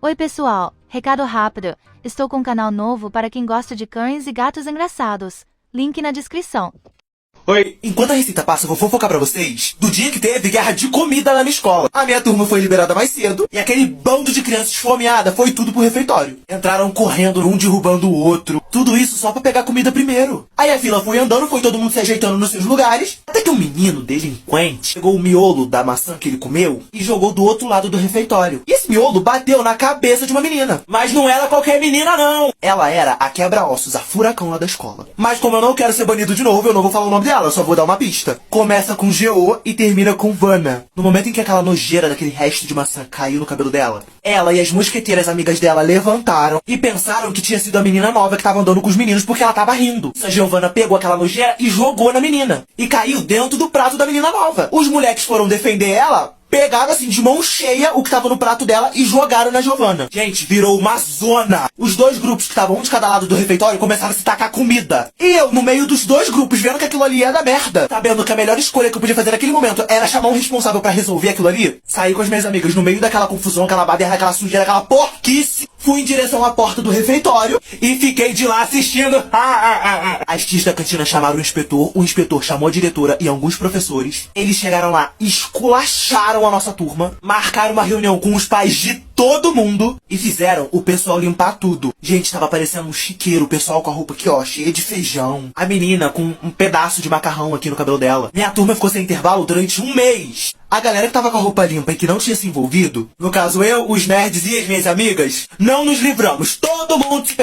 Oi pessoal, recado rápido, estou com um canal novo para quem gosta de cães e gatos engraçados. Link na descrição. Oi, enquanto a receita passa, eu vou fofocar pra vocês do dia que teve guerra de comida lá na escola. A minha turma foi liberada mais cedo e aquele bando de crianças esfomeada foi tudo pro refeitório. Entraram correndo, um derrubando o outro. Tudo isso só pra pegar comida primeiro. Aí a fila foi andando, foi todo mundo se ajeitando nos seus lugares. Até que um menino delinquente pegou o miolo da maçã que ele comeu e jogou do outro lado do refeitório. E esse miolo bateu na cabeça de uma menina. Mas não era qualquer menina, não. Ela era a quebra-ossos, a furacão lá da escola. Mas como eu não quero ser banido de novo, eu não vou falar o nome dela, eu só vou dar uma pista. Começa com G.O. e termina com Vana. No momento em que aquela nojeira daquele resto de maçã caiu no cabelo dela, ela e as mosqueteiras amigas dela levantaram e pensaram que tinha sido a menina nova que tava andando com os meninos porque ela tava rindo. Essa Giovana pegou aquela nojeira e jogou na menina. E caiu dentro do prato da menina nova. Os moleques foram defender ela, pegaram assim de mão cheia o que tava no prato dela e jogaram na Giovana. Gente, virou uma zona. Os dois grupos que estavam um de cada lado do refeitório começaram a se tacar comida. E eu, no meio dos dois grupos, vendo que aquilo ali ia dar merda, sabendo que a melhor escolha que eu podia fazer naquele momento era chamar um responsável pra resolver aquilo ali, saí com as minhas amigas no meio daquela confusão, aquela baderna, aquela sujeira, aquela porquice. Fui em direção à porta do refeitório e fiquei de lá assistindo. As tias da cantina chamaram o inspetor chamou a diretora e alguns professores. Eles chegaram lá, esculacharam a nossa turma, marcaram uma reunião com os pais de todo mundo e fizeram o pessoal limpar tudo. Gente, tava parecendo um chiqueiro, o pessoal com a roupa aqui, ó, cheia de feijão. A menina com um pedaço de macarrão aqui no cabelo dela. Minha turma ficou sem intervalo durante um mês. A galera que tava com a roupa limpa e que não tinha se envolvido, no caso eu, os nerds e as minhas amigas, não nos livramos. Todo mundo se...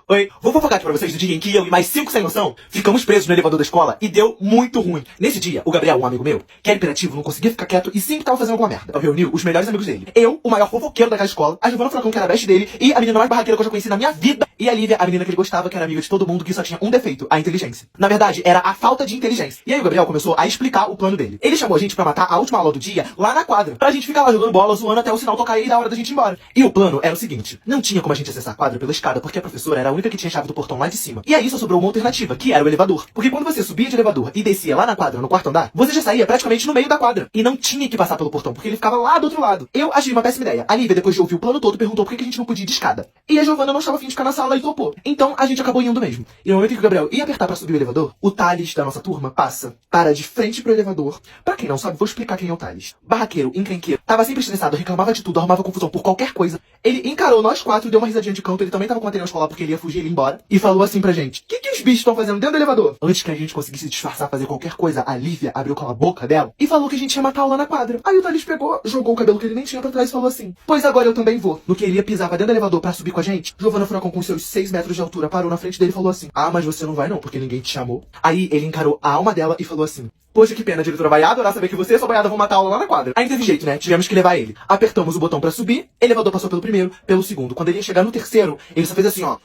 Oi, vou fofocar aqui pra vocês do dia em que eu e mais 5 sem noção ficamos presos no elevador da escola e deu muito ruim. Nesse dia, o Gabriel, um amigo meu, que era hiperativo, não conseguia ficar quieto e sempre tava fazendo alguma merda. Eu reuni os melhores amigos dele. Eu, o maior fofoqueiro daquela escola, a Giovana Furacão, que era a best dele, e a menina mais barraqueira que eu já conheci na minha vida, e a Lívia, a menina que ele gostava, que era amiga de todo mundo, que só tinha um defeito, a inteligência. Na verdade, era a falta de inteligência. E aí o Gabriel começou a explicar o plano dele. Ele chamou a gente pra matar a última aula do dia lá na quadra, pra gente ficar lá jogando bola, zoando até o sinal tocar e da hora da gente ir embora. E o plano era o seguinte: não tinha como a gente acessar a quadra pela escada, porque a professora era a única que tinha chave do portão lá de cima. E aí só sobrou uma alternativa, que era o elevador. Porque quando você subia de elevador e descia lá na quadra, no quarto andar, você já saía praticamente no meio da quadra. E não tinha que passar pelo portão, porque ele ficava lá do outro lado. Eu achei uma péssima ideia. A Lívia, depois de ouvir o plano todo, perguntou por que a gente não podia ir de escada. E a Giovana não estava afim de ficar na sala e topou. Então a gente acabou indo mesmo. E no momento em que o Gabriel ia apertar pra subir o elevador, o Thales da nossa turma passa, para de frente pro elevador. Pra quem não sabe, vou explicar quem é o Thales. Barraqueiro, encrenqueiro, tava sempre estressado, reclamava de tudo, arrumava confusão por qualquer coisa. Ele encarou nós quatro e deu uma risadinha de canto. Ele também tava com material escolar porque ele ia fugir e ir embora. E falou assim pra gente: que os bichos estão fazendo dentro do elevador? Antes que a gente conseguisse disfarçar, fazer qualquer coisa, a Lívia abriu com a boca dela e falou que a gente ia matar lá na quadra. Aí o Thales pegou, jogou o cabelo que ele nem tinha pra trás e falou assim: pois agora eu também vou. No que ele ia pisar pra dentro do elevador pra subir com a gente, Giovana Furacão, com seus 6 metros de altura, parou na frente dele e falou assim: ah, mas você não vai não, porque ninguém te chamou. Aí ele encarou a alma dela e falou assim: poxa, que pena, a diretora vai adorar saber que você e a sua boiada vão matar a aula lá na quadra. Aí não teve jeito, né? Tivemos que levar ele. Apertamos o botão pra subir, o elevador passou pelo primeiro, pelo segundo. Quando ele ia chegar no terceiro, ele só fez assim, ó.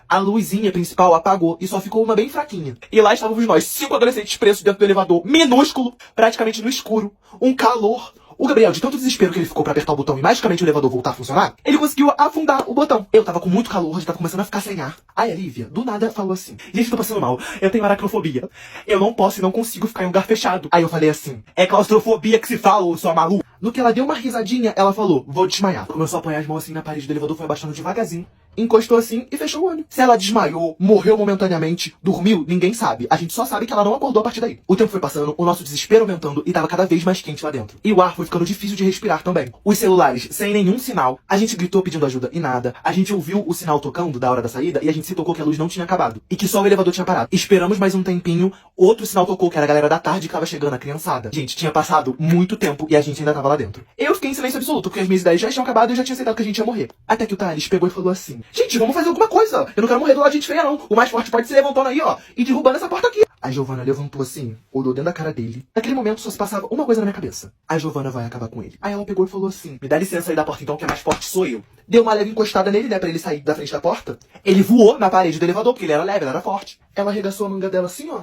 A luzinha principal apagou e só ficou uma bem fraquinha. E lá estávamos nós, 5 adolescentes presos dentro do elevador, minúsculo, praticamente no escuro, um calor. O Gabriel, de tanto desespero que ele ficou pra apertar o botão e magicamente o elevador voltar a funcionar, ele conseguiu afundar o botão. Eu tava com muito calor, já tava começando a ficar sem ar. Aí a Lívia, do nada, falou assim: gente, tô passando mal, eu tenho aracnofobia. Eu não posso e não consigo ficar em um lugar fechado. Aí eu falei assim: é claustrofobia que se fala, ô sua maluca. No que ela deu uma risadinha, ela falou: vou desmaiar. Começou a apoiar as mãos assim na parede do elevador, foi abaixando devagarzinho, encostou assim e fechou o olho. Se ela desmaiou, morreu momentaneamente, dormiu, ninguém sabe. A gente só sabe que ela não acordou a partir daí. O tempo foi passando, o nosso desespero aumentando e tava cada vez mais quente lá dentro. E o ar foi ficando difícil de respirar também. Os celulares sem nenhum sinal. A gente gritou pedindo ajuda e nada. A gente ouviu o sinal tocando da hora da saída e a gente se tocou que a luz não tinha acabado. E que só o elevador tinha parado. Esperamos mais um tempinho, outro sinal tocou, que era a galera da tarde que tava chegando, a criançada. Gente, tinha passado muito tempo e a gente ainda tava lá dentro. Eu fiquei em silêncio absoluto, porque as minhas ideias já tinham acabado e eu já tinha aceitado que a gente ia morrer. Até que o Thales pegou e falou assim: gente, vamos fazer alguma coisa. Eu não quero morrer do lado de gente feia, não. O mais forte pode se levantando aí, ó, e derrubando essa porta aqui. A Giovana levantou assim, olhou dentro da cara dele. Naquele momento só se passava uma coisa na minha cabeça: a Giovana vai acabar com ele. Aí ela pegou e falou assim: me dá licença aí da porta então, que é mais forte sou eu. Deu uma leve encostada nele, né, pra ele sair da frente da porta. Ele voou na parede do elevador, porque ele era leve, ele era forte. Ela arregaçou a manga dela assim, ó,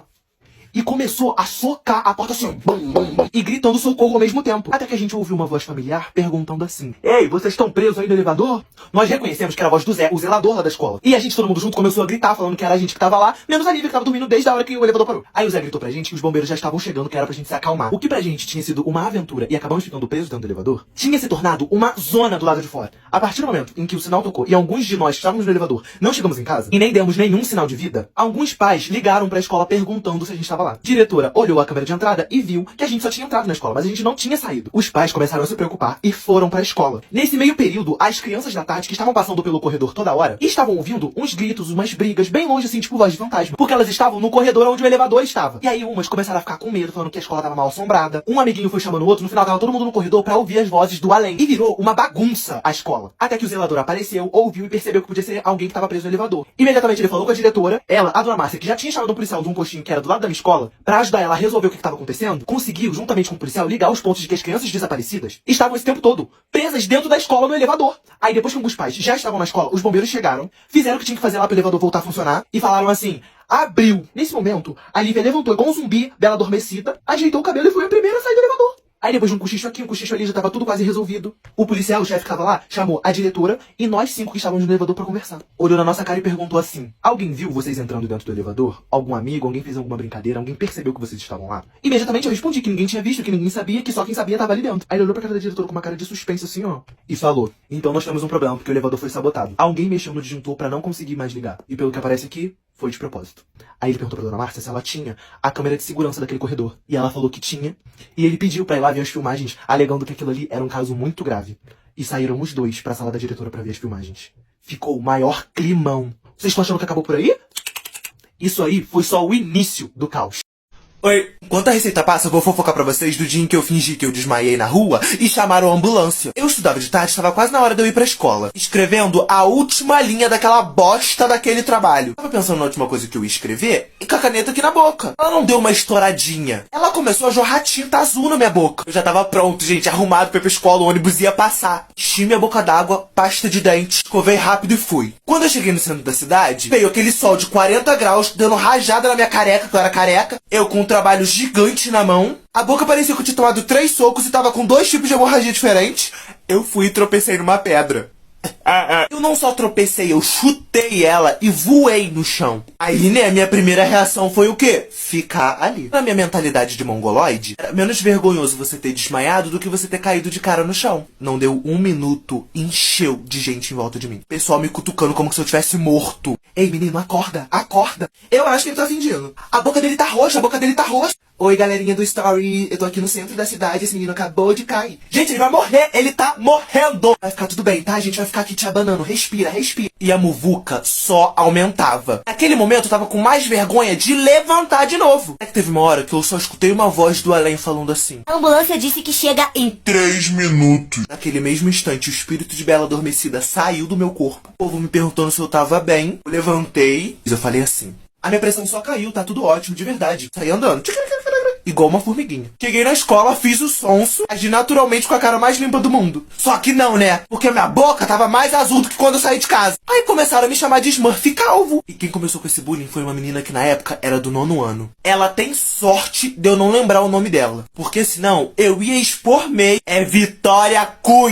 e começou a socar a porta assim, bum, bum, bum, e gritando socorro ao mesmo tempo. Até que a gente ouviu uma voz familiar perguntando assim: Ei, vocês estão presos aí no elevador? Nós reconhecemos que era a voz do Zé, o zelador lá da escola. E a gente, todo mundo junto, começou a gritar, falando que era a gente que tava lá, menos a Lívia, que tava dormindo desde a hora que o elevador parou. Aí o Zé gritou pra gente que os bombeiros já estavam chegando, que era pra gente se acalmar. O que pra gente tinha sido uma aventura e acabamos ficando presos dentro do elevador, tinha se tornado uma zona do lado de fora. A partir do momento em que o sinal tocou e alguns de nós que estávamos no elevador não chegamos em casa e nem demos nenhum sinal de vida, alguns pais ligaram pra escola perguntando se a gente estava lá. A diretora olhou a câmera de entrada e viu que a gente só tinha entrado na escola, mas a gente não tinha saído. Os pais começaram a se preocupar e foram pra escola. Nesse meio período, as crianças da Tati, que estavam passando pelo corredor toda hora, estavam ouvindo uns gritos, umas brigas, bem longe assim, tipo voz de fantasma, porque elas estavam no corredor onde o elevador estava. E aí umas começaram a ficar com medo, falando que a escola tava mal assombrada. Um amiguinho foi chamando o outro, no final tava todo mundo no corredor pra ouvir as vozes do além. E virou uma bagunça a escola. Até que o zelador apareceu, ouviu e percebeu que podia ser alguém que tava preso no elevador. Imediatamente ele falou com a diretora, ela, a dona Márcia, que já tinha chamado um policial de um postinho que era do lado da minha escola, pra ajudar ela a resolver o que estava acontecendo, conseguiu, juntamente com o policial, ligar os pontos de que as crianças desaparecidas estavam esse tempo todo presas dentro da escola no elevador. Aí depois que alguns pais já estavam na escola, os bombeiros chegaram, fizeram o que tinha que fazer lá pro elevador voltar a funcionar e falaram assim: abriu. Nesse momento, a Lívia levantou igual um zumbi, bela adormecida, ajeitou o cabelo e foi a primeira a sair do elevador. Aí depois de um cochicho aqui, um cochicho ali, já tava tudo quase resolvido. O policial, o chefe que tava lá, chamou a diretora e nós 5 que estávamos no elevador pra conversar. Olhou na nossa cara e perguntou assim: alguém viu vocês entrando dentro do elevador? Algum amigo? Alguém fez alguma brincadeira? Alguém percebeu que vocês estavam lá? Imediatamente eu respondi que ninguém tinha visto, que ninguém sabia, que só quem sabia tava ali dentro. Aí ele olhou pra cara da diretora com uma cara de suspense assim, ó, e falou: então nós temos um problema, porque o elevador foi sabotado. Alguém mexeu no disjuntor pra não conseguir mais ligar. E pelo que aparece aqui, foi de propósito. Aí ele perguntou pra dona Márcia se ela tinha a câmera de segurança daquele corredor. E ela falou que tinha. E ele pediu pra ir lá ver as filmagens, alegando que aquilo ali era um caso muito grave. E saíram os dois pra sala da diretora pra ver as filmagens. Ficou o maior climão. Vocês estão achando que acabou por aí? Isso aí foi só o início do caos. Oi, enquanto a receita passa, eu vou fofocar pra vocês do dia em que eu fingi que eu desmaiei na rua e chamaram a ambulância. Eu estudava de tarde, estava quase na hora de eu ir pra escola, escrevendo a última linha daquela bosta daquele trabalho. Tava pensando na última coisa que eu ia escrever e com a caneta aqui na boca. Ela não deu uma estouradinha. Ela começou a jorrar tinta azul na minha boca. Eu já tava pronto, gente, arrumado pra ir pra escola, o ônibus ia passar. Enchi minha boca d'água, pasta de dente, escovei rápido e fui. Quando eu cheguei no centro da cidade, veio aquele sol de 40 graus, dando rajada na minha careca, que eu era careca. Eu com um trabalho gigante na mão. A boca parecia que eu tinha tomado 3 socos e tava com 2 tipos de hemorragia diferentes. Eu fui e tropecei numa pedra. Eu não só tropecei, eu chutei ela e voei no chão. Aí, né, minha primeira reação foi o quê? Ficar ali. Na minha mentalidade de mongoloide, era menos vergonhoso você ter desmaiado do que você ter caído de cara no chão. Não deu 1 minuto, encheu de gente em volta de mim. Pessoal me cutucando como se eu tivesse morto. Ei, menino, acorda, acorda. Eu acho que ele tá fingindo. A boca dele tá roxa, a boca dele tá roxa. Oi, galerinha do Story, eu tô aqui no centro da cidade, esse menino acabou de cair. Gente, ele vai morrer, ele tá morrendo. Vai ficar tudo bem, tá? A gente vai ficar aqui te abanando, respira, respira. E a muvuca só aumentava. Naquele momento eu tava com mais vergonha de levantar de novo. É que teve uma hora que eu só escutei uma voz do além falando assim: a ambulância disse que chega em 3 minutos. Naquele mesmo instante, o espírito de Bela Adormecida saiu do meu corpo. O povo me perguntando se eu tava bem. Eu levantei, e eu falei assim: a minha pressão só caiu, tá tudo ótimo, de verdade. Saí andando. Igual uma formiguinha. Cheguei na escola, fiz o sonso, agi naturalmente com a cara mais limpa do mundo. Só que não, né? Porque a minha boca tava mais azul do que quando eu saí de casa. Aí começaram a me chamar de Smurf calvo. E quem começou com esse bullying foi uma menina que na época era do 9º ano. Ela tem sorte de eu não lembrar o nome dela, porque senão eu ia expor meio. É Vitória Cunha.